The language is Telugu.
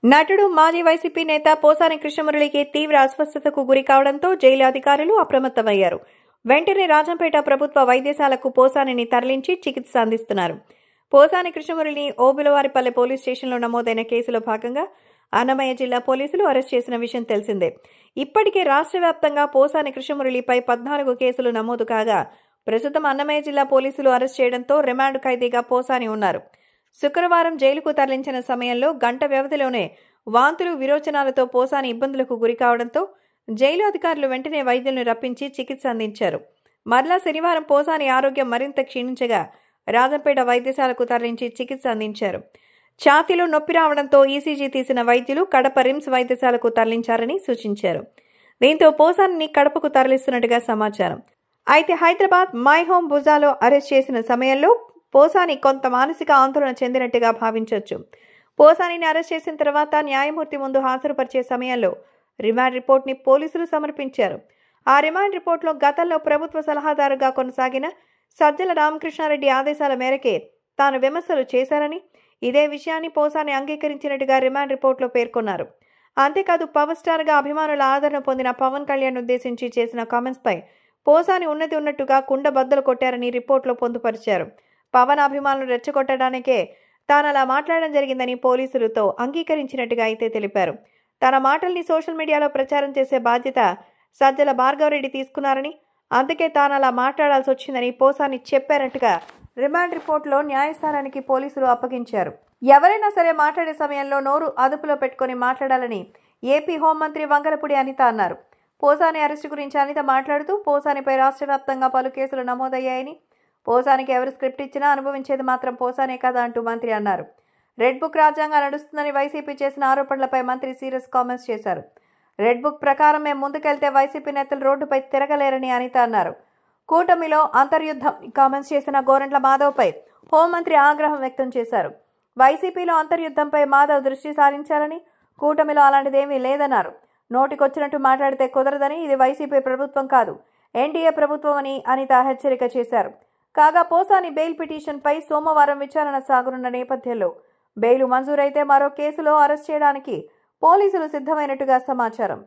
నటుడు మాజీ వైసీపీ నేత పోసాని కృష్ణమురళికి తీవ్ర అస్వస్థతకు గురి కావడంతో జైలు అధికారులు అప్రమత్తమయ్యారు. వెంటనే రాజంపేట ప్రభుత్వ వైద్యశాలకు పోసానిని తరలించి చికిత్స అందిస్తున్నారు. పోసాని కృష్ణమురళిని ఓబులవారిపల్లె పోలీస్ స్టేషన్లో నమోదైన కేసులో భాగంగా అన్నమయ్య జిల్లా పోలీసులు అరెస్ట్ చేసిన విషయం తెలిసిందే. ఇప్పటికే రాష్ట్ర వ్యాప్తంగా పోసాని కృష్ణమురళిపై 14 కేసులు నమోదు కాగా ప్రస్తుతం అన్నమయ్య జిల్లా పోలీసులు అరెస్ట్ చేయడంతో రిమాండ్ ఖైదీగా పోసాని ఉన్నారు. శుక్రవారం జైలుకు తరలించిన సమయంలో గంట వ్యవధిలోనే వాంతులు విరోచనాలతో పోసాని ఇబ్బందులకు గురి కావడంతో జైలు అధికారులు వెంటనే వైద్యులను రప్పించి చికిత్స అందించారు. మరలా శనివారం పోసాని ఆరోగ్యం మరింత క్షీణించగా రాజంపేట వైద్యశాలకు తరలించి చికిత్స అందించారు. ఛాతీలో నొప్పి రావడంతో ఈసీజీ తీసిన వైద్యులు కడప రిమ్స్ వైద్యశాలకు తరలించారని సూచించారు. దీంతో పోసానిని కడపకు తరలిస్తున్నట్టుగా సమాచారం. అయితే హైదరాబాద్ మై హోమ్ బుజాలో అరెస్ట్ చేసిన సమయంలో పోసాని కొంత మానసిక ఆందోళన చెందినట్టుగా భావించవచ్చు. పోసానిని అరెస్ట్ చేసిన తర్వాత న్యాయమూర్తి ముందు హాజరుపరిచే సమయంలో రిమాండ్ రిపోర్ట్ని పోలీసులు సమర్పించారు. ఆ రిమాండ్ రిపోర్టులో గతంలో ప్రభుత్వ సలహాదారుగా కొనసాగిన సజ్జల రామకృష్ణారెడ్డి ఆదేశాల మేరకే తాను విమర్శలు చేశారని, ఇదే విషయాన్ని పోసాని అంగీకరించినట్టుగా రిమాండ్ రిపోర్టులో పేర్కొన్నారు. అంతేకాదు పవర్ స్టార్గా అభిమానుల ఆదరణ పొందిన పవన్ కళ్యాణ్ ఉద్దేశించి చేసిన కామెంట్స్పై పోసాని ఉన్నది ఉన్నట్టుగా కుండ బద్దలు కొట్టారని రిపోర్టులో పొందుపరిచారు. పవన్ అభిమానులు రెచ్చగొట్టడానికే తాను అలా మాట్లాడడం జరిగిందని పోలీసులతో అంగీకరించినట్టుగా అయితే తెలిపారు. తన మాటల్ని సోషల్ మీడియాలో ప్రచారం చేసే బాధ్యత సజ్జల భార్గవరెడ్డి తీసుకున్నారని, అందుకే తాను అలా మాట్లాడాల్సి వచ్చిందని పోసాని చెప్పారట్టుగా రిమాండ్ రిపోర్టులో న్యాయస్థానానికి పోలీసులు అప్పగించారు. ఎవరైనా సరే మాట్లాడే సమయంలో నోరు అదుపులో పెట్టుకుని మాట్లాడాలని ఏపీ హోంమంత్రి వంగలపూడి అనిత అన్నారు. పోసాని అరెస్టు గురించి అనిత మాట్లాడుతూ పోసానిపై రాష్ట్ర వ్యాప్తంగా పలు కేసులు నమోదయ్యాయని, పోసానికి ఎవరు స్క్రిప్ట్ ఇచ్చినా అనుభవించేది మాత్రం పోసానే కదా అంటూ మంత్రి అన్నారు. రెడ్ బుక్ రాజ్యాంగం నడుస్తుందని వైసీపీ చేసిన ఆరోపణలపై మంత్రి సీరియస్ కామెంట్స్ చేశారు. రెడ్ బుక్ ప్రకారం మేము ముందుకెళ్తే వైసీపీ నేతలు రోడ్డుపై తిరగలేరని అనిత అన్నారు. కూటమిలో అంతర్యుద్ధం కామెంట్స్ చేసిన గోరంట్ల మాధవ్పై హోంమంత్రి ఆగ్రహం వ్యక్తం చేశారు. వైసీపీలో అంతర్యుద్ధంపై మాధవ్ దృష్టి సారించాలని, కూటమిలో అలాంటిదేమీ లేదన్నారు. నోటికొచ్చినట్టు మాట్లాడితే కుదరదని, ఇది వైసీపీ ప్రభుత్వం కాదు, ఎన్డీఏ ప్రభుత్వం అని అనిత హెచ్చరిక చేశారు. కాగా పోసాని బెయిల్ పిటిషన్పై సోమవారం విచారణ సాగనున్న నేపథ్యంలో బెయిల్ మంజూరైతే మరో కేసులో అరెస్ట్ చేయడానికి పోలీసులు సిద్ధమైనట్టుగా సమాచారం.